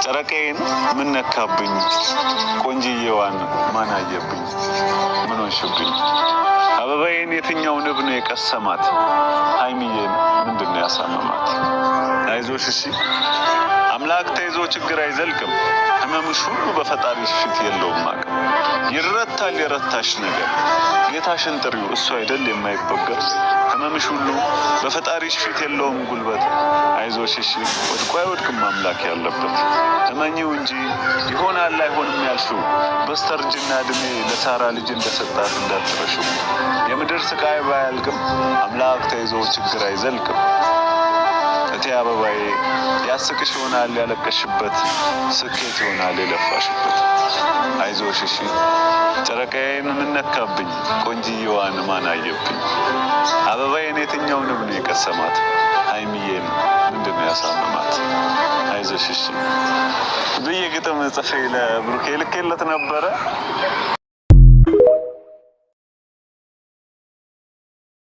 ጨረቃዬን ምን ነካብኝ ቆንጂዬዋን ማን አየብኝ ምን ሆንሽብኝ አበባዬን የትኛው ንብ ነው የቀሰማት ሀይሚዬን ምንድነው ያሳመማት አይዞሽ እሺ አምላክ ተይዞ ችግር አይዘልቅም ህመምሽ ሁሉ በፈጣሪሽ ፊት የለውም አቅም ይረታል የረታሽ ነገር ጌታሽን ጥሪው እሱ አይደል የማይበገር ህመምሽ ሁሉ በፈጣሪሽ ፊት የለውም ጉልበት አይዞሽ እሺ ወድቆ አይወድቅም አምላክ ያለበት እመኚው እንጂ ይሆናል አይሆንም ያልሽው በስተርጅና እድሜ ለሳራ ልጅ እንደሰጣት እንዳትረሺው የምድር ስቃይ ባያልቅም አምላክ ተይዞ ችግር አይዘልቅም እቴ አበባዬ ያስቅሽ ይሆናል ያለቀሽበት ስኬት ይሆናል የለፋሽበት አይዞሽ እሺ ጨረቃዬን ምን ነካብኝ ቆንጂዬዋን ማን አየብኝ አበባዬን የትኛው ንብ ነው የቀሰማት ሀይሚዬን ምንድነው ያሳመማት አይዞሽ እሺ ብዬ ግጥም ጽፌ ለብሩኬ ልኬለት ነበረ